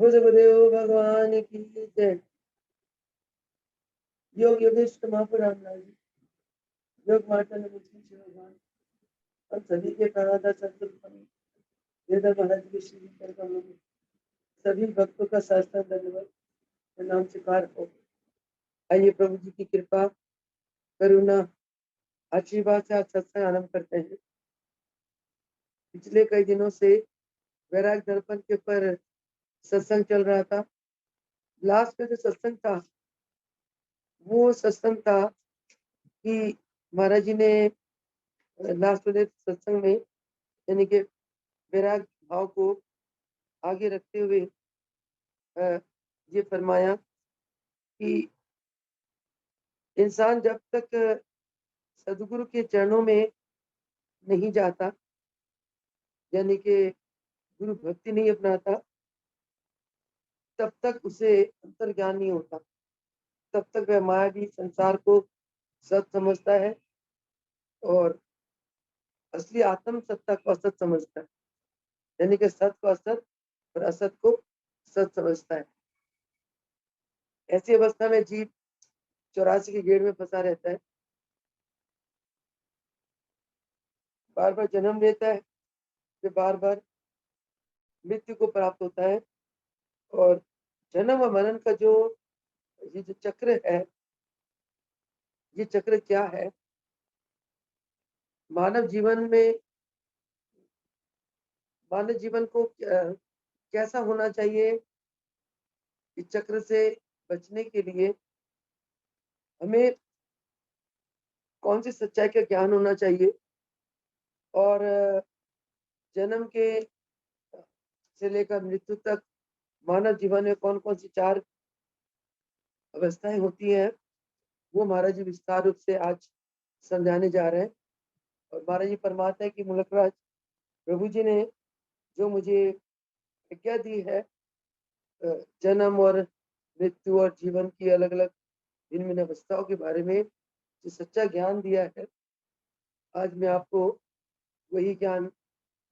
गुरुदेव भगवान की जय। योग योगेश्वर महापुराण जी, योग माता ने मुझे भगवान और सभी के प्राणादा सतगुरु वेदा महाराज के श्री कर कमलों में सभी भक्तों का साष्टांग धन्यवाद नाम स्वीकार हो। आइए प्रभु जी की कृपा करुणा आशीर्वाद से आज सत्संग आरंभ करते हैं। पिछले कई दिनों से वैराग दर्पण के ऊपर सत्संग चल रहा था। लास्ट में जो सत्संग था वो सत्संग था कि महाराज जी ने लास्ट वाले सत्संग में यानी कि वैराग भाव को आगे रखते हुए ये फरमाया कि इंसान जब तक सदगुरु के चरणों में नहीं जाता यानी कि गुरु भक्ति नहीं अपनाता तब तक उसे अंतर ज्ञान नहीं होता। तब तक वह मायावी संसार को सत समझता है और असली आत्म सत्ता को असत समझता है, यानी कि सत को असत और असत को सत समझता है। ऐसी अवस्था में जीव 84 की गेड़ में फंसा रहता है, बार बार जन्म लेता है, फिर बार बार मृत्यु को प्राप्त होता है। और जन्म और मरण का ये जो चक्र है, ये चक्र क्या है? मानव जीवन में मानव जीवन को कैसा होना चाहिए? इस चक्र से बचने के लिए हमें कौन सी सच्चाई का ज्ञान होना चाहिए? और जन्म के से लेकर मृत्यु तक मानव जीवन में कौन कौन सी 4 अवस्थाएं होती हैं, वो महाराज जी विस्तार रूप से आज समझाने जा रहे हैं। और महाराज जी फरमाते हैं कि मुलकराज प्रभु जी ने जो मुझे आज्ञा दी है जन्म और मृत्यु और जीवन की अलग अलग भिन्न भिन्न अवस्थाओं के बारे में जो सच्चा ज्ञान दिया है, आज मैं आपको वही ज्ञान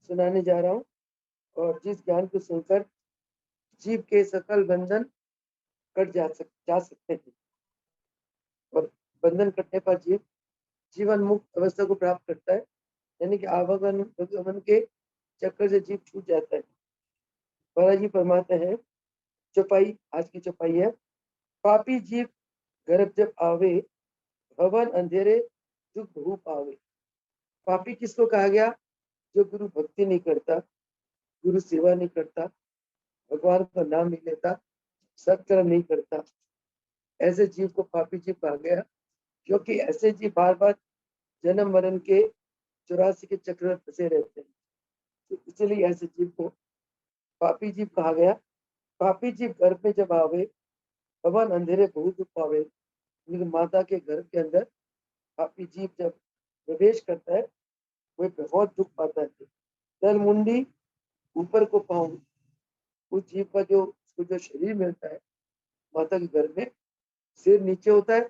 सुनाने जा रहा हूँ। और जिस ज्ञान को सुनकर जीव के सकल बंधन कट जा सकते हैं और बंधन कटने पर जीव जीवन मुक्त अवस्था को प्राप्त करता है, यानी कि आवागमन के चक्कर से जीव छूट जाता है। महाराज जी फरमाते हैं, चौपाई आज की चौपाई है, पापी जीव गर्भ जब आवे भवन अंधेरे दुख बहु पावे। पापी किसको कहा गया? जो गुरु भक्ति नहीं करता, गुरु सेवा नहीं करता, भगवान का नाम नहीं लेता, सत्कर्म नहीं करता, ऐसे जीव को पापी जीव कहा गया। क्योंकि ऐसे जीव बार बार जन्म मरण के 84 के चक्र में फंसे रहते हैं, तो इसलिए ऐसे जीव को पापी जीव कहा गया। पापी जीव गर्भ में जब आवे भवन अंधेरे बहुत दुख पावे, लेकिन माता के गर्भ के अंदर पापी जीव जब प्रवेश करता है वह बहुत दुख पाता है। तल मुंडी ऊपर को पाऊं, उस जीव का जो शरीर मिलता है माता के गर्भ में, सिर नीचे होता है,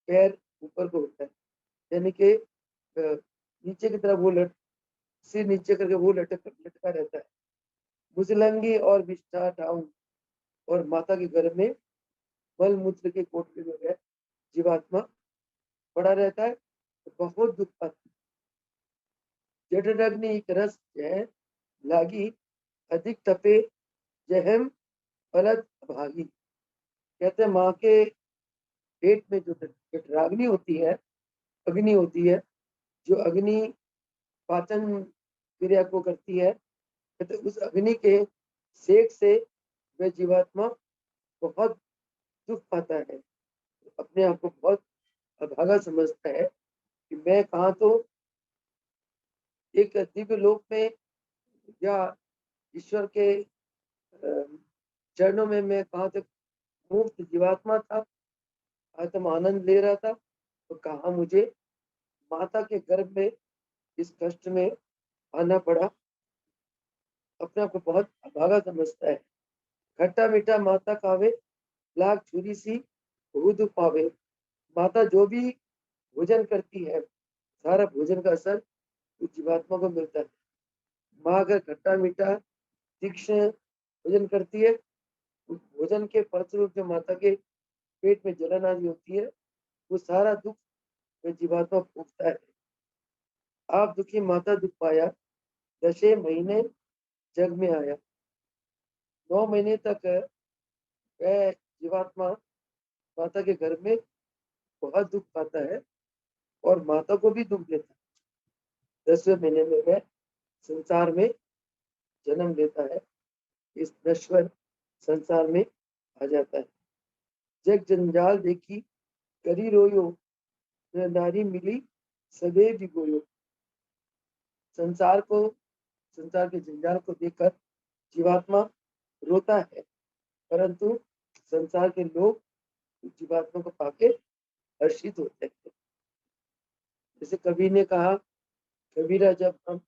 पैर ऊपर को होता है, यानी कि नीचे की तरफ सिर नीचे करके वो लटका रहता है। भुजलंगी और विष्ठा ठाऊं, और माता के गर्भ में मल मूत्र के कोटले में गए जीवात्मा पड़ा रहता है, तो बहुत दुख पाता है। जठरग्नि एक रस जय लागी अधिक तपे जहम फलत भागी। कहते हैं माँ के पेट में जो जठराग्नि होती है, अग्नि होती है, जो अग्नि पाचन क्रिया को करती है, कहते उस अग्नि के सेक से वह जीवात्मा बहुत दुख पाता है, अपने आप को बहुत अभागा समझता है कि मैं कहाँ तो एक दिव्य लोक में या ईश्वर के चरणों में मैं कहाँ तक मुक्त जीवात्मा था, आत्म आनंद ले रहा था, तो कहाँ मुझे माता के गर्भ में इस कष्ट में आना पड़ा। अपने आप को बहुत अभागा समझता है। खट्टा मीठा माता खावे लाख छुरी सी बहुत पावे। माता जो भी भोजन करती है, सारा भोजन का असर उस जीवात्मा को मिलता है। माँ अगर खट्टा मीठा तीक्ष्ण भोजन करती है उस भोजन के फलस्वरूप जो माता के पेट में जलन आदि होती है, वो सारा दुख वह जीवात्मा भोगता है। आप दुखी माता दुख पाया, 10 महीने जग में आया। 9 महीने तक वह जीवात्मा माता के गर्भ में बहुत दुख पाता है और माता को भी दुख देता है। 10वें महीने में वह संसार में जन्म लेता है, इस नश्वर संसार में आ जाता है। जग जंजाल देखी करी रोयो, न नारी मिली सबे भिगोयो। संसार के जंजाल को देखकर जीवात्मा रोता है, परंतु संसार के लोग जीवात्मा को पाके हर्षित होते हैं। जैसे कबीर ने कहा, कबीरा जब हम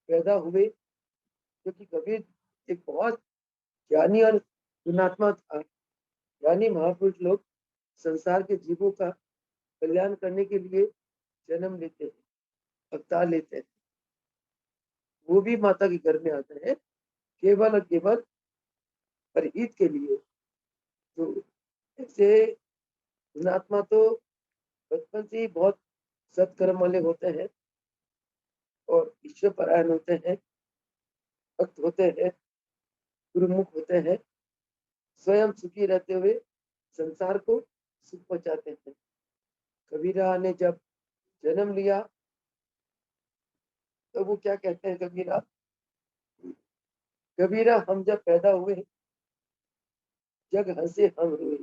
पैदा हुए, क्योंकि कबीर एक बहुत ज्ञानी और गुणात्मा था। ज्ञानी महापुरुष लोग संसार के जीवों का कल्याण करने के लिए जन्म लेते हैं, अवतार लेते हैं। वो भी माता के घर में आते हैं केवल और केवल परहित के लिए। तो ऐसे गुणात्मा तो बचपन से ही बहुत सत्कर्म वाले होते हैं और ईश्वर परायण होते हैं, भक्त होते हैं, गुरुमुख होते हैं, स्वयं सुखी रहते हुए संसार को सुख पहुंचाते हैं। कबीरा ने जब जन्म लिया तो वो क्या कहते हैं कबीरा, कबीरा हम जब पैदा हुए जग हंसे हम रोए।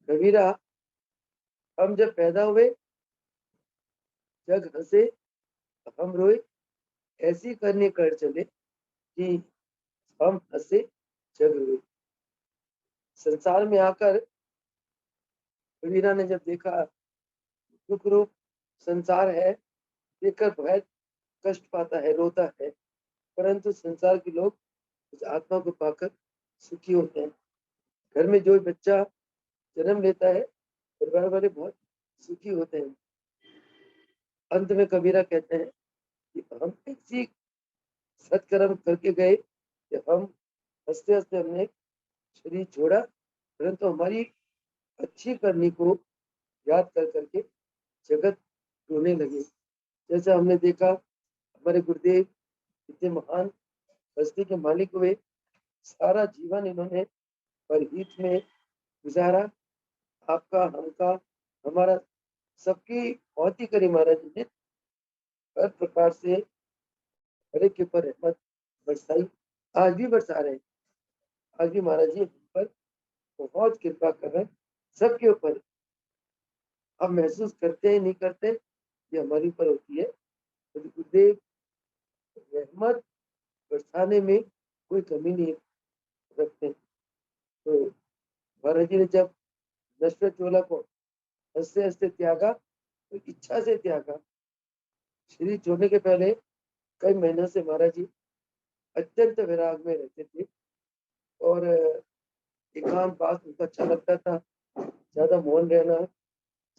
कबीरा हम जब पैदा हुए जग हंसे हम रोए, ऐसी करने कर चले कि हम हंसे जग रोए। संसार में आकर कबीरा ने जब देखा दुख रूप संसार है, देखकर बहुत कष्ट पाता है, रोता है, परंतु संसार के लोग उस आत्मा को पाकर सुखी होते हैं। घर में जो बच्चा जन्म लेता है, परिवार वाले बहुत सुखी होते हैं। अंत में कबीरा कहते हैं कि हम ऐसी सत्कर्म करके गए कि हम हंसते हंसते हमने शरीर छोड़ा, परंतु हमारी अच्छी करनी को याद कर करके जगत रोने लगे। जैसे हमने देखा हमारे गुरुदेव इतने महान हस्ती के मालिक हुए, सारा जीवन इन्होंने परहित में गुजारा। आपका, हमका, हमारा सबकी बहुत ही करी महाराज जी ने हर प्रकार से हर एक के ऊपर रहमत बरसाई, आज भी बरसा रहे हैं। आज भी महाराज जी हम पर बहुत कृपा कर रहे हैं, सबके ऊपर। अब महसूस करते हैं नहीं करते, ये हमारी ऊपर होती है। तो गुरुदेव रहमत बरसाने में कोई कमी नहीं रखते। तो महाराज जी ने जब नश्वर चोला को हंसते हंसते त्यागा, तो इच्छा से त्यागा। शरीर छोड़ने के पहले कई महीनों से महाराज जी अत्यंत विराग में रहते थे और एकांत वास उनको अच्छा लगता था। ज्यादा मौन रहना,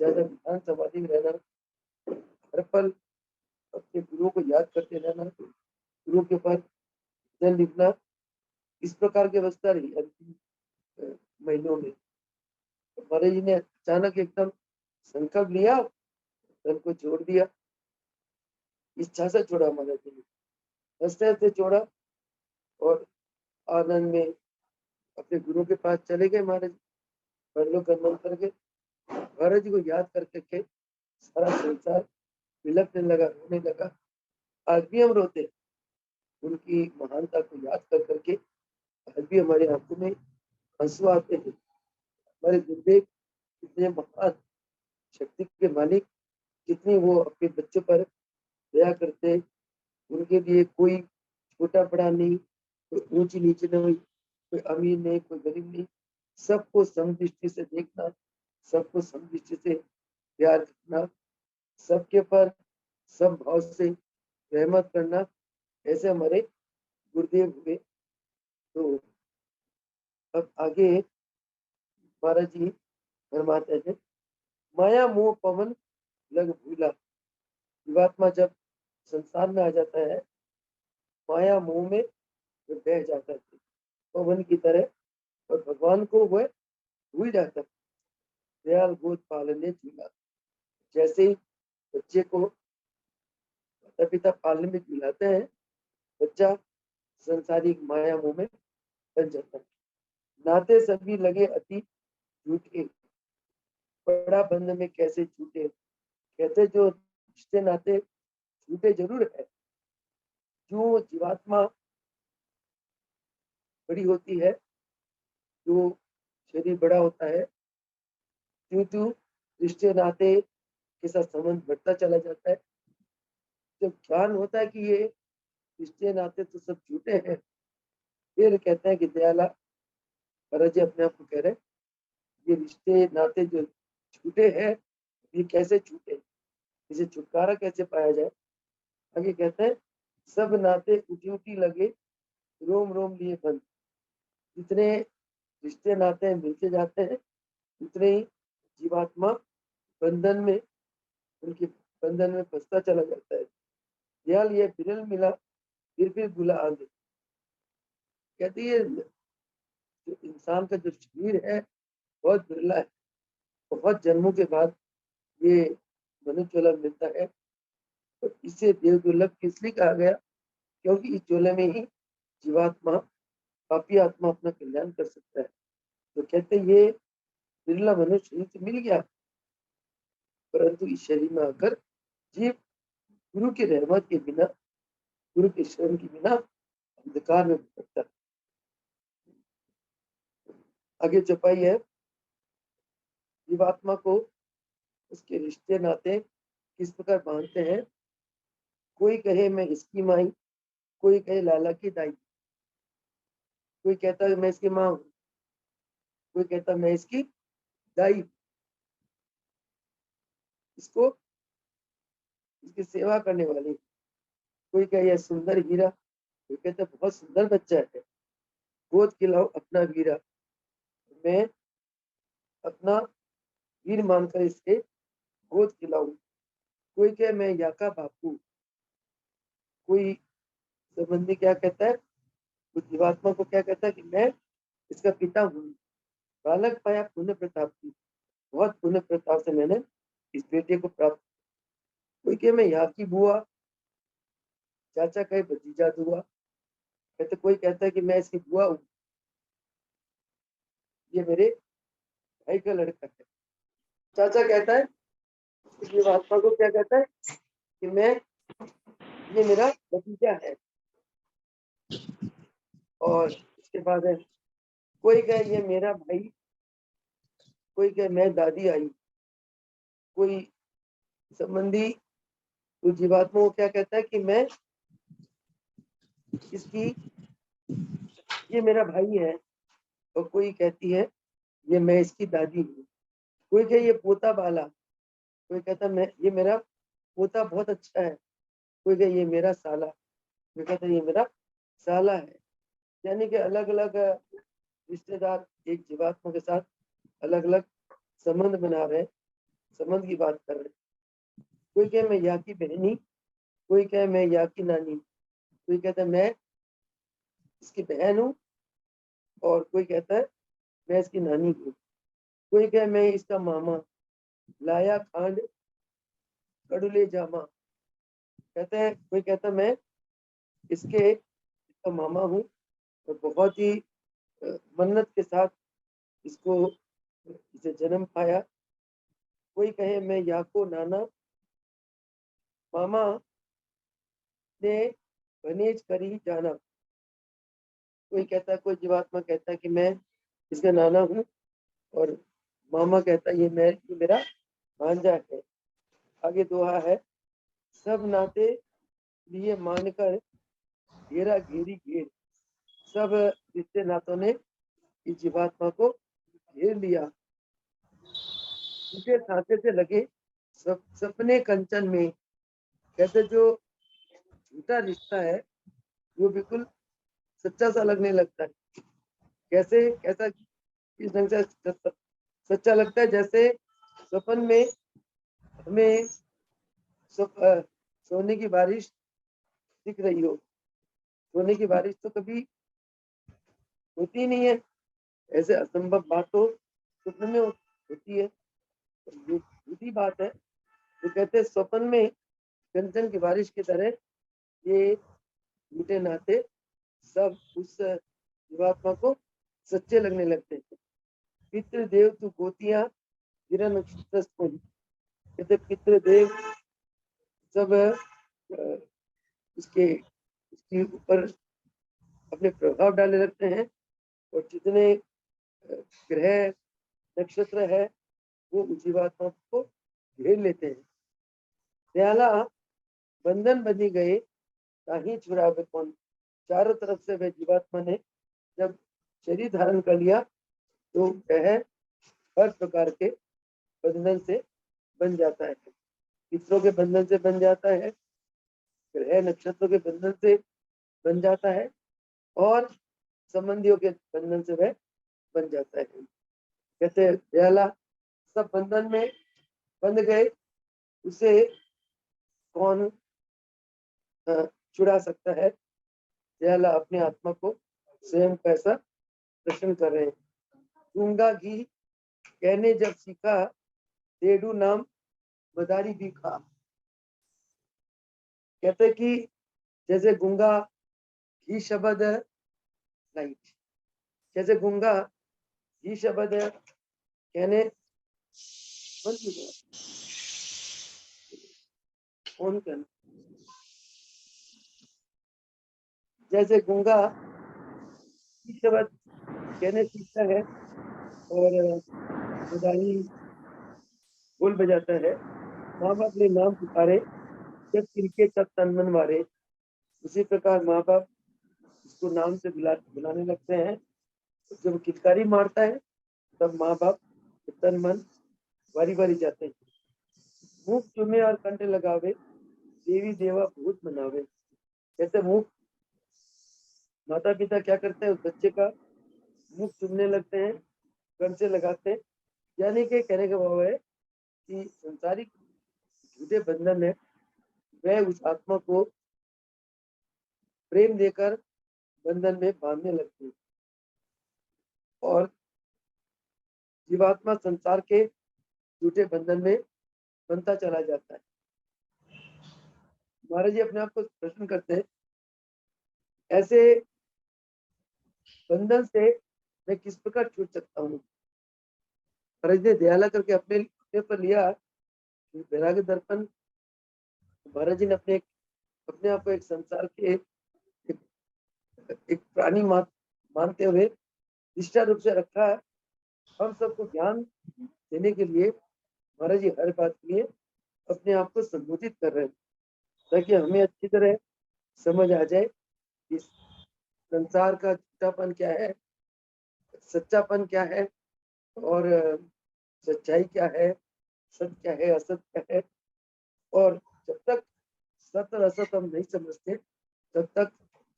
ज्यादा ध्यान समाधि में रहना, हर पल अपने गुरु को याद करते रहना, गुरु के ऊपर जल लिखना, इस प्रकार की अवस्था रही अंतिम महीनों में। तो महाराज जी ने अचानक एकदम संकल्प लिया, धन को छोड़ दिया। इच्छा से छोड़ा महाराज जी ने, हंसते हंसते छोड़ा और आनंद में अपने गुरु के पास चले गए। महाराज परलोक गमन करके महाराज जी को याद करके के सारा संसार बिलखने लगा, रोने लगा। आज भी हम रोते हैं, उनकी महानता को याद कर करके आज भी हमारी आंखों में आंसू आते हैं। हमारे गुरुदेव कितने महान शक्ति के मालिक, कितनी वो अपने बच्चों पर दया करते। उनके लिए कोई छोटा बड़ा नहीं, कोई ऊंची नीचे नहीं, कोई अमीर नहीं, कोई गरीब नहीं, सबको समदृष्टि से देखना, सबको समदृष्टि से प्यार करना, सबके पर सब भाव से रहमत करना, ऐसे हमारे गुरुदेव हुए। तो अब आगे महाराज जी फरमाते हैं, माया मोह पवन लग भूला। जीवात्मा जब संसार में आ जाता है, माया मोह में वो बह जाता है, पवन की तरह और भगवान को वह भूल जाता है। दयाल गोद पालने झूला, जैसे ही बच्चे को माता पिता पालने में झुलाते हैं, बच्चा संसारिक माया मोह में बन जाता है। नाते सभी लगे अति झूठे, बड़ा बंध में कैसे झूठे। कहते जो रिश्ते नाते झूठे जरूर है। जो जीवात्मा बड़ी होती है, जो शरीर बड़ा होता है, त्यों त्यों रिश्ते नाते के साथ संबंध बढ़ता चला जाता है। जब ज्ञान होता है कि ये रिश्ते नाते तो सब झूठे हैं, फिर कहते हैं कि दयाला महाराज जी अपने आप को कह रहे हैं, ये रिश्ते नाते जो झूठे हैं, ये कैसे झूठे, इसे छुटकारा कैसे पाया जाए। आगे कहते हैं, सब नाते उठी उठी लगे, रोम रोम लिए बंद। जितने रिश्ते नाते मिलते जाते हैं, उतने ही जीवात्मा बंधन में, उनके बंधन में फंसता चला जाता है। दयाल ये बिरल मिला, फिर बुला आगे। कहती है जो इंसान का जो शरीर है बहुत बिरला है, बहुत जन्मों के बाद ये मनुष्य चोला मिलता है। तो इसे देव दुर्लभ इसलिए कहा गया क्योंकि इस चोले में ही जीवात्मा, पापी आत्मा अपना कल्याण कर सकता है। तो कहते ये बिरला मनुष्य शरीर से मिल गया, परंतु इस शरीर में आकर जीव गुरु की रहमत के बिना, गुरु के शरण के बिना अंधकार में भटकता है। आगे चपाई है, जीवात्मा को उसके रिश्ते नाते किस प्रकार बांधते हैं। कोई कहे मैं इसकी माई, कोई कहे लाला की दाई, कोई कहता है मैं इसकी माँ हूँ, कोई कहता मैं इसकी दाई, इसको इसकी सेवा करने वाली। कोई कहे यह सुंदर हीरा, कोई कहता बहुत सुंदर बच्चा है, गोद खिलाओ अपना वीरा, मैं अपना वीर मानकर इसके गोद खिलाऊं। कोई कहे मैं याका बापू, कोई संबंधी क्या कहता है, उस जीवात्मा को क्या कहता है कि मैं इसका पिता हूँ। बालक पाया पुण्य प्रताप की, बहुत पुण्य प्रताप से मैंने इस बेटे को प्राप्त। कोई कहे मैं यहाँ की बुआ, चाचा कहे भतीजा दुआ। कहते कोई कहता है कि मैं इसकी बुआ हूँ, ये मेरे भाई का लड़का है। चाचा कहता है, इस जीवात्मा को क्या कहता है कि मैं, ये मेरा भतीजा है। और उसके बाद है, कोई कहे ये मेरा भाई, कोई कहे मैं दादी आई। कोई संबंधी उस जीवात्मा को क्या कहता है कि मैं इसकी, ये मेरा भाई है। और कोई कहती है ये मैं इसकी दादी हूँ। कोई कहे ये पोता बाला, कोई कहता मैं, ये मेरा पोता बहुत अच्छा है। कोई कहे ये मेरा साला, कोई कहता ये मेरा साला है। यानी कि अलग अलग रिश्तेदार एक जीवात्मा के साथ अलग अलग संबंध बना रहे, संबंध की बात कर रहे। कोई कहे मैं यहाँ की बहनी, कोई कहे मैं यहाँ की नानी, कोई कहता है मैं इसकी बहन हूँ, और कोई कहता है मैं इसकी नानी हूँ। कोई कहे मैं इसका मामा, लाया खांड कड़ुले जामा। कहते हैं, कोई कहता मैं इसका मामा हूँ, और बहुत ही मन्नत के साथ इसको, इसे जन्म पाया। कोई कहे मैं याको नाना, मामा ने बनेज करी जाना। कोई कहता है, कोई जीवात्मा कहता है कि मैं इसका नाना हूँ, और मामा कहता है ये मेरा भांजा है। आगे दोहा है, सब नाते लिए मानकर घेरा घेरी घेर। सब रिश्ते नातों ने इस जीवात्मा को घेर लिया। उनके सांसे से लगे सपने कंचन में। कहते जो झूठा रिश्ता है वो बिल्कुल सच्चा सा लगने लगता है। कैसे, कैसा, किस ढंग से सच्चा लगता है, जैसे सपन में हमें सोने की बारिश दिख रही हो। सोने की बारिश तो कभी होती नहीं है, ऐसे असंभव बात तो स्वप्न में होती है। जो झूठी बात है, वो कहते हैं स्वप्न में कंचन की बारिश की तरह ये झूठे नाते सब उस जीवात्मा को सच्चे लगने लगते हैं। पितृदेव तू गोतियां गिरा नक्षत्र कहते पितृदेव सब उसके उसके ऊपर अपने प्रभाव डाले रखते हैं, और जितने ग्रह नक्षत्र है वो जीवात्मा को घेर लेते हैं। दयाला बंधन बनी गए ताही छुड़ावे कौन। चारों तरफ से वह जीवात्मा ने जब शरीर धारण कर लिया तो वह हर प्रकार के बंधन से बन जाता है। पितरों के बंधन से बन जाता है, ग्रह नक्षत्रों के बंधन से बन जाता है, और संबंधियों के बंधन से वह बन जाता है। कहते हैं दयाला सब बंधन में बंध गए, उसे कौन छुड़ा सकता है। दयाला अपने आत्मा को स्वयं कैसा प्रश्न कर रहे हैं। गूंगा घी कहने जब सीखा, डेडू नाम मदारी भी खा। कहते कि जैसे गूंगा घी शब्द लाइट, जैसे गूंगा घी शब्द कहने कौन कहना, जैसे गूंगा घी शब्द कहने सीखता है और मदारी बोल बजाता है। माँ बाप ने नाम पुकारे जब तिनके तब तन मन मारे। उसी प्रकार माँ बाप उसको नाम से बुलाने लगते हैं। जब किलकारी मारता है तब माँ बाप तन मन बारी बारी जाते हैं। मुख चुमे और कंठ लगावे, देवी देवा भूत मनावे। कहते मुख, माता पिता क्या करते हैं, उस बच्चे का मुख चुमने लगते हैं, कंठ से लगाते हैं। यानी कि कहने का भाव है कि संसारिक झूठे बंधन है वह उस आत्मा को प्रेम देकर बंधन में बांधने लगती है, और जीवात्मा संसार के झूठे बंधन में बनता चला जाता है। महाराज जी अपने आप को प्रश्न करते हैं, ऐसे बंधन से मैं किस प्रकार छूट सकता हूँ। महाराज ने दयाला करके अपने पर लिया वैराग्य दर्पण। महाराज जी ने अपने आप को एक संसार के एक प्राणी मानते हुए निष्ठा रूप से रखा है। हम सबको ज्ञान देने के लिए महाराज जी हर बात के लिए अपने आप को संबोधित कर रहे हैं, ताकि हमें अच्छी तरह समझ आ जाए कि संसार का झूठापन क्या है, सच्चापन क्या है, और सच्चाई क्या है, सत्य क्या है, असत क्या है। और जब तक सत्य और असत हम नहीं समझते तब तक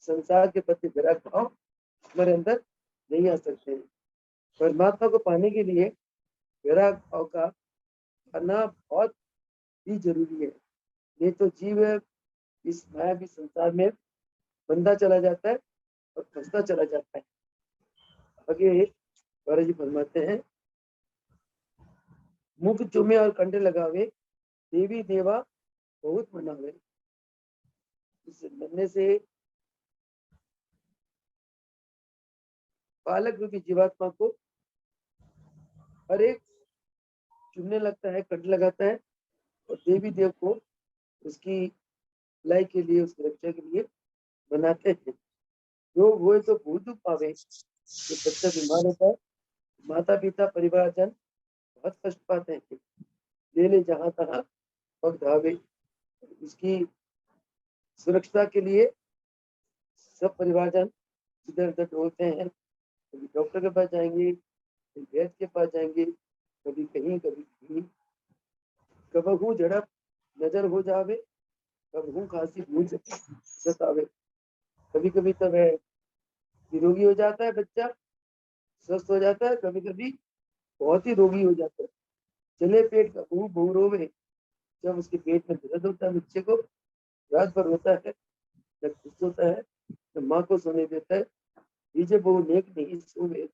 संसार के प्रति विराग भाव हमारे अंदर नहीं आ सकते हैं। परमात्मा को पाने के लिए विराग भाव का आना बहुत ही जरूरी है, नहीं तो जीव इस मायावी संसार में बंधा चला जाता है और फंसता चला जाता है। आगे महाराज जी फरमाते हैं, मुख चूमे और कंडे लगावे, देवी देवा बहुत मनावे। इस बनने से बालक रूपी जीवात्मा को हर एक चुनने लगता है, कंठ लगाता है, और देवी देव को उसकी भलाई के लिए, उसकी रक्षा के लिए बनाते हैं। रोग हुए तो भूत पावे, जो बच्चा बीमार होता है, माता पिता परिवार जन बहुत कष्ट पाते हैं। ले ले जहां तहां वक्त आवे, उसकी सुरक्षा के लिए सब परिवारजन इधर उधर डोलते हैं। कभी डॉक्टर के पास जाएंगे, कभी वैद्य के पास जाएंगे, कभी कहीं कभी कहीं। कबहू झड़प नजर हो जावे, कबहू खांसी भूल सतावे। कभी कभी तो वह निरोगी हो जाता है, बच्चा स्वस्थ हो जाता है, कभी कभी बहुत ही रोगी हो जाता है। चले पेट का बहु बहु रोवे, जब उसके पेट में दर्द होता है बच्चे को, रात भर होता है, जब खुश होता है तो माँ को सोने देता है, बीजे बहु नेक नहीं सोवे।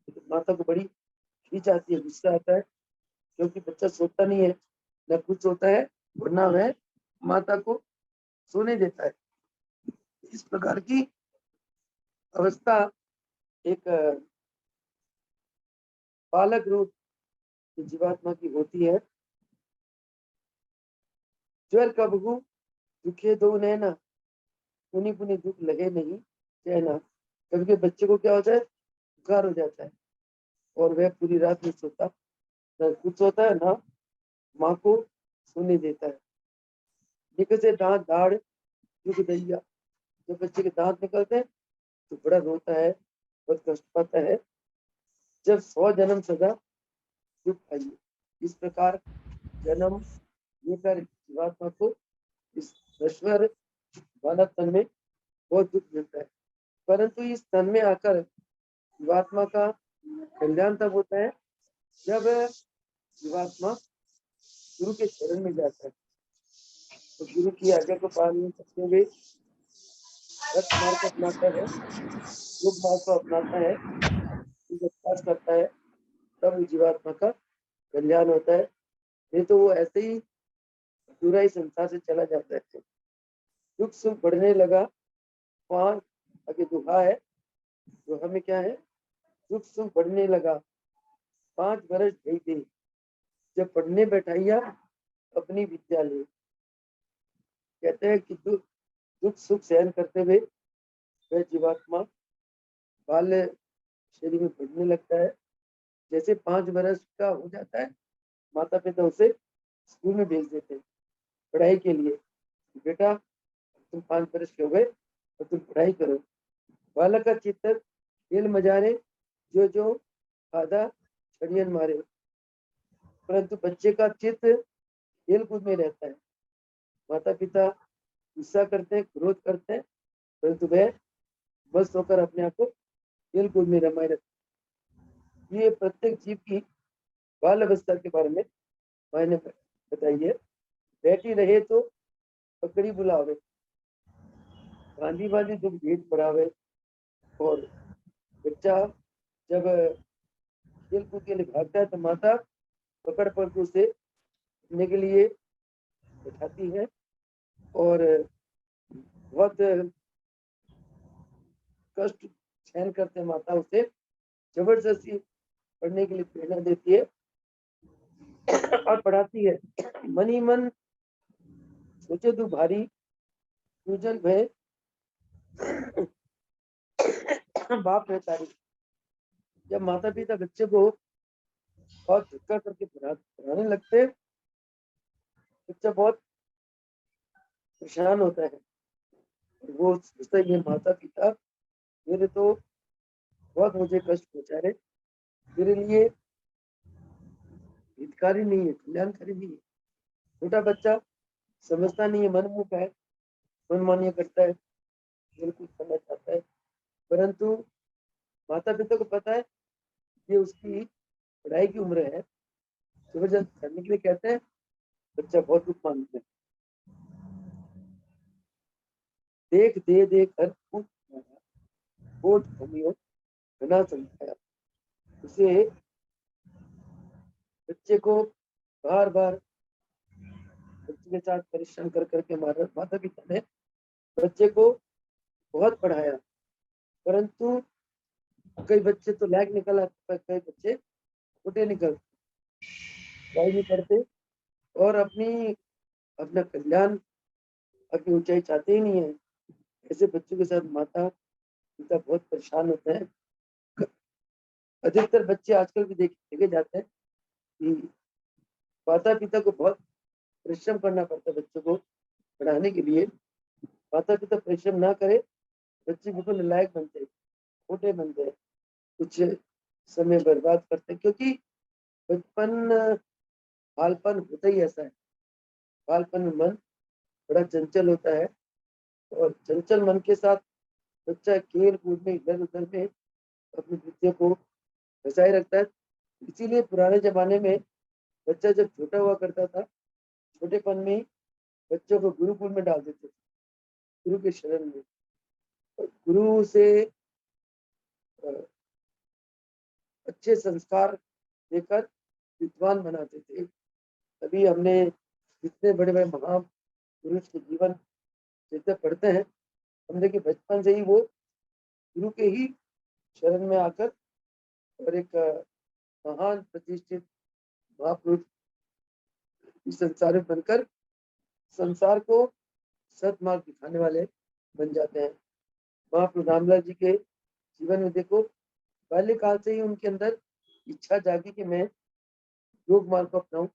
तो माता को बड़ी खींच आती है, गुस्सा आता है, क्योंकि बच्चा सोता नहीं है, न कुछ होता है, और न वह माता को सोने देता है। इस प्रकार की अवस्था एक बालक रूप जीवात्मा की होती है। ज्वर कबहू दुखे दो नैना, पुनि पुनि दुख लगे नहीं चैना। कभी के बच्चे को क्या होता है, बुखार हो जाता है और वह पूरी रात नहीं सोता, न कुछ होता है, ना माँ को सोने देता है। निकल से दांत दाढ़ दुख दैया, जब बच्चे के दांत निकलते हैं तो बड़ा रोता है, बहुत कष्ट पाता है। जब 100 जन्म सदा दुख आइए, इस प्रकार जन्म लेकर जीवात्मा को इस नश्वर वाला तन में बहुत दुख मिलता है। परंतु इस तन में आकर जीवात्मा का कल्याण तब होता है जब जीवात्मा गुरु के शरण में जाता है। तो गुरु की आज्ञा को पालन करते हुए रक्त मार्ग को अपनाता है, योग मार्ग को अपनाता है, अभ्यास करता है, तब जीवात्मा का कल्याण होता है। नहीं तो वो ऐसे ही पूरा ही संसार से चला जाता है। दुख सुख बढ़ने लगा, वहां आगे दुहा है, दुहा में क्या है, दुख सुख बढ़ने लगा 5 बरस गई थी, जब पढ़ने बैठाइया अपनी विद्यालय। कहते हैं कि दुख सुख सहन करते हुए वह जीवात्मा बाल्य शरीर में बढ़ने लगता है। जैसे 5 बरस का हो जाता है, माता पिता उसे स्कूल में भेज देते हैं पढ़ाई के लिए। बेटा तुम 5 बरस के हो गए और तुम पढ़ाई करो। बालक का चित्त खेल मजारे, जो जो आधा छड़ियन मारे। परंतु बच्चे का चित्त खेल कूद में रहता है। माता पिता गुस्सा करते हैं, क्रोध करते हैं, परंतु वह बस होकर अपने आप को खेल कूद में रमाए रखते हैं। ये प्रत्येक जीव की बाल अवस्था के बारे में मैंने बताइए। बैठी रहे तो पकड़ी बुलावे, गांधी वाली दुख भेद पड़ावे। और बच्चा जब खेल कूद के लिए भागता है तो माता पकड़ पकड़ उसे उठने के लिए बैठाती है और बहुत कष्ट सहन करते माता उसे जबरदस्ती पढ़ने के लिए प्रेरणा देती है और पढ़ाती है। मन ही मन सोचे तू भारी, सूजन भय बाप है तारी। जब माता पिता बच्चे को बहुत धक्का करके पढ़ाने लगते हैं, बच्चा बहुत परेशान होता है। वो सोचता है ये माता पिता मेरे तो बहुत मुझे कष्ट पहुंचा रहे, मेरे लिए हितकारी नहीं है, कल्याणकारी नहीं है। छोटा बच्चा समझता नहीं है, मनमुख है, मनमानी करता है, बिल्कुल समझ आता है। परंतु माता पिता को पता है ये उसकी पढ़ाई की उम्र है, जबरदस्त करने के लिए कहते हैं, बच्चा बहुत दुख मानते हैं। देख दे देख हर कोट भूमियों घना समझाया। उसे बच्चे को बार बार बच्चे के साथ परिश्रम कर करके माता पिता ने बच्चे को बहुत पढ़ाया। परंतु कई बच्चे तो लायक निकल आते, कई बच्चे छोटे निकल पढ़ाई नहीं पढ़ते और अपना कल्याण, अपनी ऊंचाई चाहते ही नहीं है। ऐसे बच्चों के साथ माता पिता बहुत परेशान होते हैं। अधिकतर बच्चे आजकल भी देखे जाते हैं कि माता पिता को बहुत परिश्रम करना पड़ता है बच्चों को पढ़ाने के लिए। माता पिता परिश्रम ना करे, बच्चे बिल्कुल नालायक बनते हैं, छोटे बनते हैं, कुछ समय बर्बाद करते हैं। क्योंकि बचपन बालपन होता ही ऐसा है। बालपन में मन बड़ा चंचल होता है और चंचल मन के साथ बच्चा खेल कूद में इधर उधर में अपनी बुद्धियों को बचाए रखता है। इसीलिए पुराने जमाने में बच्चा जब छोटा हुआ करता था, छोटेपन में ही बच्चों को गुरुकुल में डाल देते थे, गुरु के शरण में। और गुरु से अच्छे संस्कार देकर विद्वान बनाते थे। तभी हमने जितने बड़े बड़े महापुरुष के जीवन चरित्र पढ़ते हैं, हम देखिए बचपन से ही वो गुरु के ही शरण में आकर और एक महान प्रतिष्ठित महापुरुष इस संसार में बनकर संसार को सतमार्ग दिखाने वाले बन जाते हैं। महाप्रभु रामलाल जी के जीवन में देखो, बाल्यकाल से ही उनके अंदर इच्छा जागी कि मैं योग मार्ग को अपनाऊं,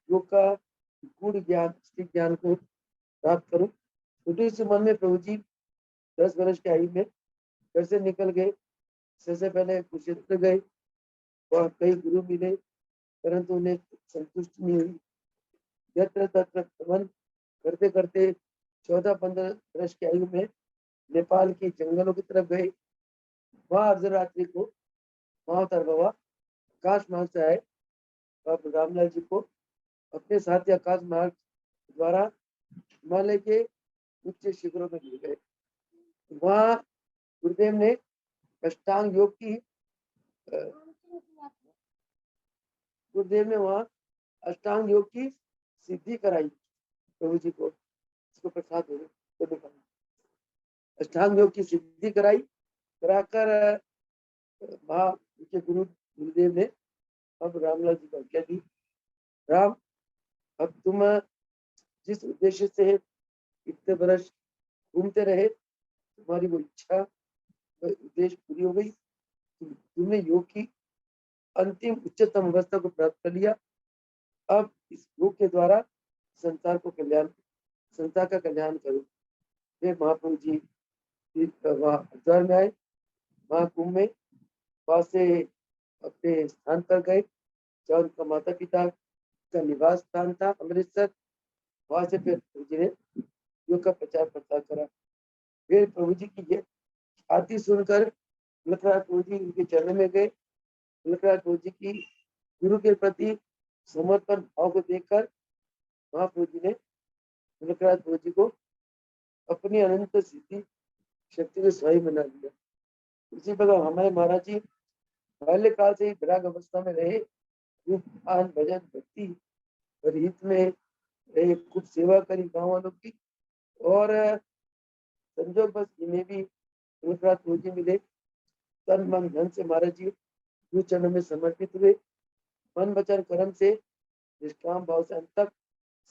योग का गूढ़ ज्ञान, स्थित ज्ञान को प्राप्त करूं। छोटी सी उम्र में प्रभु जी 10 वर्ष की आयु में घर से निकल गए। सबसे पहले कुरुक्षेत्र गए, वहाँ कई गुरु मिले, परंतु उन्हें संतुष्टि नहीं हुई। यत्र तत्र भ्रमण करते करते 14-15 वर्ष की आयु में नेपाल के जंगलों की तरफ गए। वहाँ अर्धरात्रि को महाअवतार बाबा आकाश मार्ग से आए। बाबा रामलाल जी को अपने साथी आकाश मार्ग द्वारा हिमालय के उच्च शिखरों में ले गए। वहाँ गुरुदेव ने अष्टांग योग की गुरुदेव ने वहाँ अष्टांग योग की सिद्धि कराई प्रभु जी को। इसको प्रसाद दे अष्टांग योग की सिद्धि कराई, कराकर वहाँ उनके गुरुदेव ने अब रामलाल जी को आज्ञा दी, राम अब तुम जिस उद्देश्य से इतने वर्ष घूमते रहे, तुम्हारी वो इच्छा उद्देश्य पूरी हो गई। तुमने योग की अंतिम उच्चतम अवस्था को प्राप्त कर लिया। अब इस योग के द्वारा संसार का कल्याण करो। फिर महाप्रभु जी वहाँ हरिद्वार में आए, महाकुंभ में, वहां से अपने स्थान पर गए जहाँ उनका माता पिता का निवास स्थान था, अमृतसर। वहां से फिर प्रभु जी ने योग का प्रचार प्रसार करा। फिर प्रभु जी की ये आरती सुनकर तुलसीदास प्रभु जी उनके चरण में गए। तुलसीदास प्रभु जी की गुरु के प्रति समर्पण भाव को देखकर महाप्रभु जी ने तुलसीदास प्रभु जी को अपनी अनंत सिद्धि शक्ति को स्वामी बना दिया। इसी प्रकार हमारे महाराज जी बाल्यकाल से ही विराग अवस्था में रहे, रूप भजन भक्ति और हित में रहे, खूब सेवा करी गाँव वालों की। और संजोग बस इन्हें भी तुलसीदास प्रभु जी मिले। तन मन धन से महाराज जी गुरु चरणों में समर्पित हुए। मन वचन कर्म से निष्काम भाव से अंत तक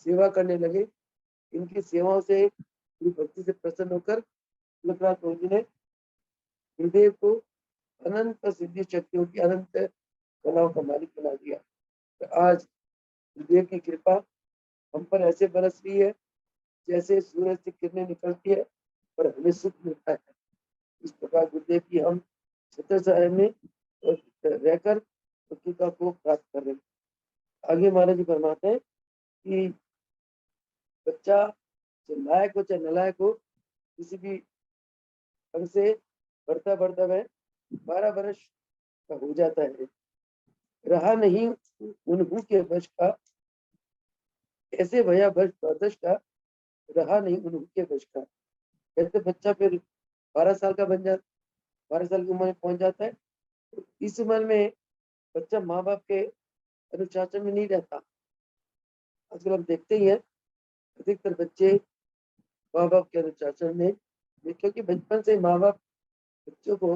सेवा करने लगे। इनकी सेवाओं से गुरु भक्ति से प्रसन्न होकर तुलसीदास प्रभु जी ने गुरुदेव को अनंत सिद्धि शक्तियों की अनंत कलाओं का मालिक बना दिया। तो आज गुरुदेव की कृपा हम पर ऐसे बरस रही है जैसे सूरज से किरणें निकलती है और हमें सुख मिलता है। इस प्रकार गुरुदेव की हम छत्र छाया में रहकर कृपा को प्राप्त कर रहे हैं। आगे महाराज जी फरमाते हैं कि बच्चा चाहे लायक हो चाहे नलायक हो, किसी भी ढंग से बढ़ता बढ़ता वह 12 वर्ष का हो जाता है। रहा नहीं उन्हू के वश का, ऐसे भया वश द्वादश का, रहा नहीं उन्हू के वश का। कहते बच्चा फिर 12 साल का बन जाता, 12 साल की उम्र में पहुंच जाता है। तो इस उम्र में बच्चा माँ बाप के अनुशासन में नहीं रहता। आजकल हम देखते ही हैं अधिकतर बच्चे माँ बाप के अनुशासन में, क्योंकि बचपन से माँ बाप बच्चों को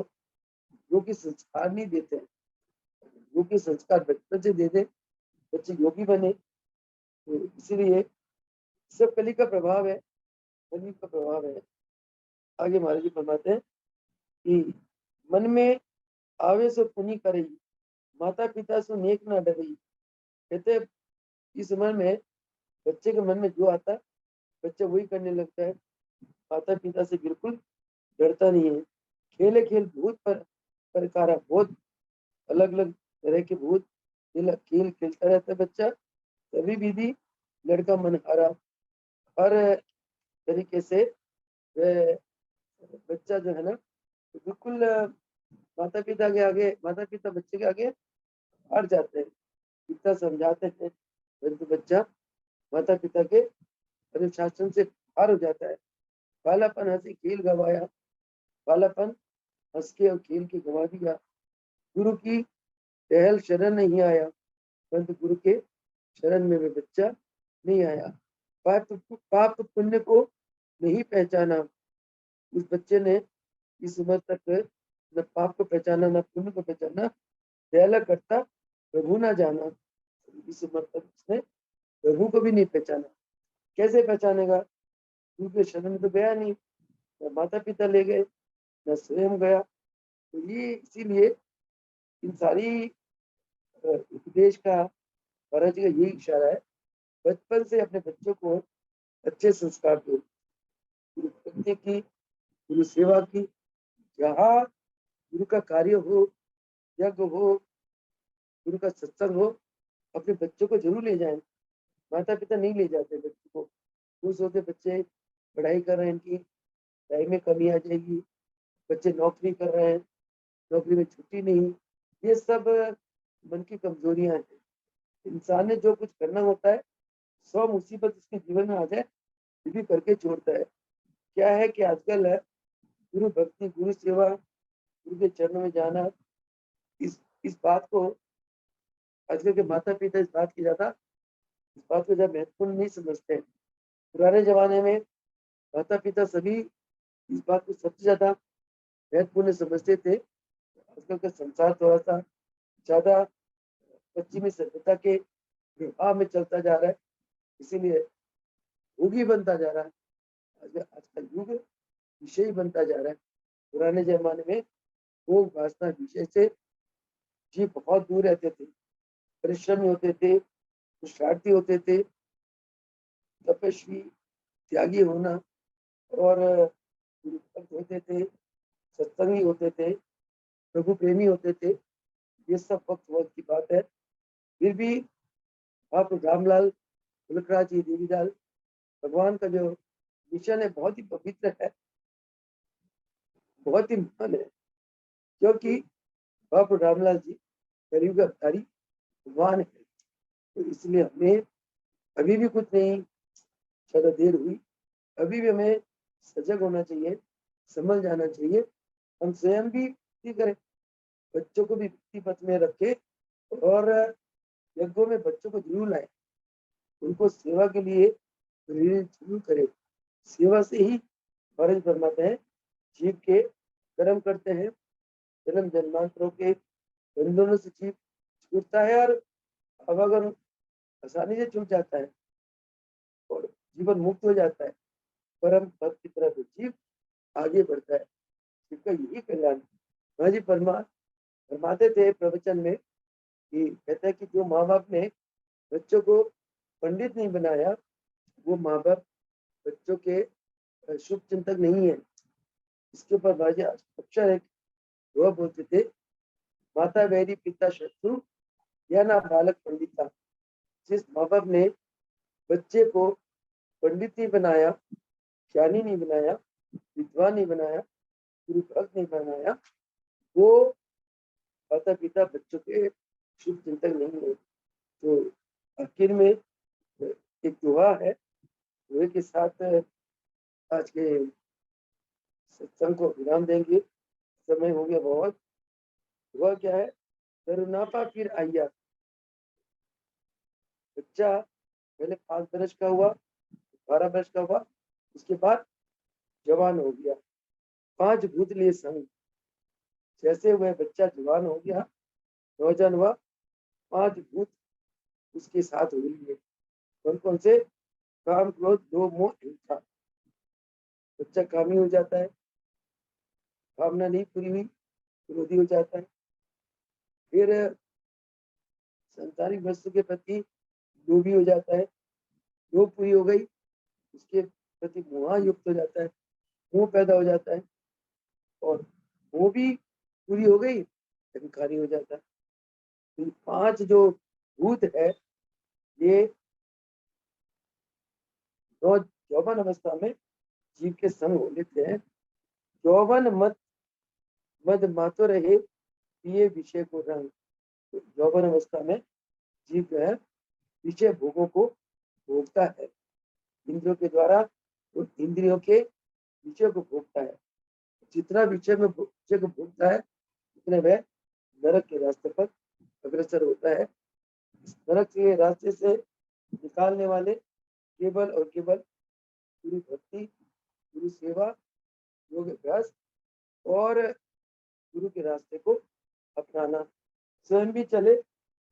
योगी संस्कार नहीं देते हैं। योगी संस्कार बचपन से दे दे, बच्चे योगी बने। तो इसीलिए सब कली का प्रभाव है, कली का प्रभाव है। आगे महाराज जी फरमाते हैं कि मन में आवे सो पुनि करई, माता पिता सो नेक ना डरई। कहते इस उम्र में बच्चे के मन में जो आता है बच्चा वही करने लगता है, माता पिता से बिल्कुल डरता नहीं है। खेले खेल बहुत प्रकार, बहुत अलग अलग तरह के बहुत खेल खेलता रहता है बच्चा। तभी विधि लड़का मन हारा, हर तरीके से वह बच्चा जो है ना बिल्कुल माता पिता के आगे, माता पिता बच्चे के आगे हार जाते हैं। पिता समझाते हैं परंतु बच्चा माता पिता के अनुशासन से हार हो जाता है। बालापन हंसी खेल गवाया, बालापन हंस के और खेल के गवा दिया। गुरु की टहल शरण नहीं आया, परंतु गुरु के शरण में वे बच्चा नहीं आया। पाप पुण्य को नहीं पहचाना। उस बच्चे ने इस उम्र तक न पाप को पहचाना न पुण्य को पहचाना, दयाला करता प्रभु ना जाना। इस उम्र तक उसने प्रभु को भी नहीं पहचाना। कैसे पहचानेगा? गुरु के शरण में तो गया नहीं, न माता पिता ले गए न स्वयं गया। तो ये इसीलिए इन सारी उपदेश का महाराज जी का यही इशारा है, बचपन से अपने बच्चों को अच्छे संस्कार दो, गुरु भक्ति की, गुरु सेवा की। जहाँ गुरु का कार्य हो, यज्ञ हो, गुरु का सत्संग हो, अपने बच्चों को जरूर ले जाएं। माता पिता नहीं ले जाते बच्चों को। खुश होते बच्चे पढ़ाई कर रहे हैं, इनकी पढ़ाई में कमी आ जाएगी, बच्चे नौकरी कर रहे हैं, नौकरी में छुट्टी नहीं। ये सब मन की कमजोरियां हैं। इंसान ने जो कुछ करना होता है, 100 मुसीबत उसके जीवन में आ जाए ये भी करके छोड़ता है। क्या है कि आजकल है गुरु भक्ति, गुरु सेवा, गुरु के चरणों में जाना, इस बात को आजकल के माता पिता इस बात को ज्यादा महत्वपूर्ण नहीं समझते हैं। पुराने जमाने में माता पिता सभी इस बात को सबसे ज्यादा महत्वपूर्ण समझते थे। आजकल का संसार थोड़ा सा ज्यादा पश्चिमी सभ्यता के प्रभाव में चलता जा रहा है, इसीलिए भोगी बनता जा रहा है। आजकल युग विषय बनता जा रहा है। पुराने जमाने में भोग वासना विषय से जीव बहुत दूर रहते थे, परिश्रमी होते थे, पुरुषार्थी होते थे, तपस्वी, त्यागी होना और गुरु भक्त होते थे, सत्संगी होते थे, प्रभु प्रेमी होते थे। ये सब वक्त की बात है। फिर भी आप रामलाल तुलकराज जी देवीलाल, भगवान का जो मिशन है बहुत ही पवित्र है, बहुत ही महान है। क्योंकि बापू रामलाल जी कलयुग अवतारी भगवान है। तो इसलिए हमें अभी भी कुछ नहीं, ज्यादा देर हुई, अभी भी हमें सजग होना चाहिए, समझ जाना चाहिए। हम स्वयं भी भक्ति करें, बच्चों को भी भक्ति पथ में रखे और यज्ञों में बच्चों को जरूर लाए, उनको सेवा के लिए प्रेरित जरूर करें। सेवा से ही महाराज फरमाते हैं जीव के कर्म करते हैं, जन्म जन्मांतरों के बंधनों से जीव छूटता है, और अब अगर आसानी से छूट जाता है और जीवन मुक्त हो जाता है, परम पद की तरफ जीव आगे बढ़ता है। जीव का यही कल्याण। महाराज जी फरमाते थे प्रवचन में कि कहते हैं कि जो माँ बाप ने बच्चों को पंडित नहीं बनाया, वो माँ बाप बच्चों के शुभ चिंतक नहीं है। इसके ऊपर महाराज जी अक्षर एक दुआ बोलते थे, माता वैरी पिता शत्रु या ना बालक पंडिता। जिस माँ बाप ने बच्चे को पंडित नहीं बनाया, ज्ञानी नहीं बनाया, विद्वान नहीं बनाया, गुरु भक्त नहीं बनाया, वो माता पिता बच्चों के शुभ चिंतक नहीं है। तो आखिर में एक दुआ है, दुआ के साथ आज के सत्संग को विराम देंगे, समय हो गया बहुत। दुआ क्या है? करुणापा फिर आया। बच्चा पहले 5 वर्ष का हुआ, 12 वर्ष का हुआ, उसके बाद जवान हो गया, 5 भूत लिए संग। जैसे वह बच्चा जवान हो गया, नौजवान हुआ, 5 भूत उसके साथ हो लिए। कौन कौन से? काम, क्रोध, लोभ, मोह, हिंसा। बच्चा कामी हो जाता है, कामना नहीं पूरी हुई, क्रोधी हो जाता है। फिर संसारिक वस्तु के प्रति लोभी हो जाता है, लोभ पूरी हो गई, उसके प्रति मोह युक्त हो जाता है, मोह पैदा हो जाता है, और वो भी पूरी हो गई, अहंकारी हो जाता है। तो 5 जो भूत है, ये यौवन अवस्था में जीव के संग हो लेते हैं। यौवन मद मातो रहे पिए विषय को रंग। तो यौवन अवस्था में जीव जो है विषय भोगों को भोगता है, इंद्रियों के द्वारा, तो इंद्रियों के विषय को भोगता है। जितना विषय को भोगता है, उतने वह नरक के रास्ते पर अग्रसर होता है। इस नरक के रास्ते से निकालने वाले केवल और केवल गुरु भक्ति, गुरु सेवा, योग अभ्यास और गुरु के रास्ते को अपनाना। स्वयं भी चले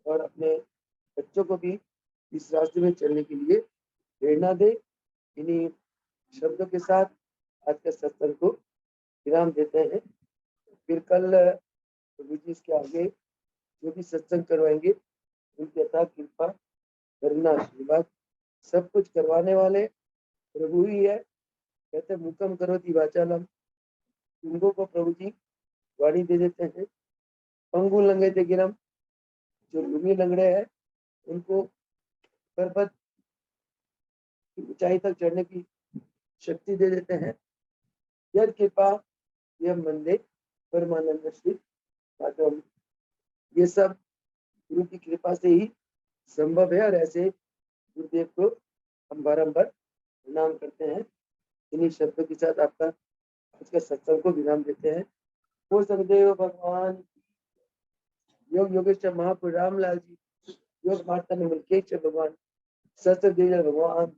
और अपने बच्चों को भी इस रास्ते में चलने के लिए प्रेरणा दे। इन्हीं शब्दों के साथ आज का सत्संग को विराम देते हैं। फिर कल प्रभु जी इसके आगे जो भी सत्संग करवाएंगे उनकी अथाह कृपा, करुणा, आशीर्वाद सब कुछ करवाने वाले प्रभु ही है। कहते मुकम करोति वाचालम, तुमको को प्रभु जी वाणी दे देते हैं। पंगु लंगे थे गिरम, जो लुंगी लंगड़े हैं उनको पर्वत की ऊंचाई तक चढ़ने की शक्ति दे देते हैं। यद कृपा यह मंदे परमानंद श्री पाठम, ये सब गुरु की कृपा से ही संभव है और ऐसे गुरुदेव को हम बारंबार प्रणाम करते हैं। इन्हीं शब्दों के साथ आपका आज का सत्संग को विराम देते हैं। हो सददेव भगवान, योग योगेश्वर महापुर रामलाल जी, योग माता ने मिलके भगवान सत्य भगवान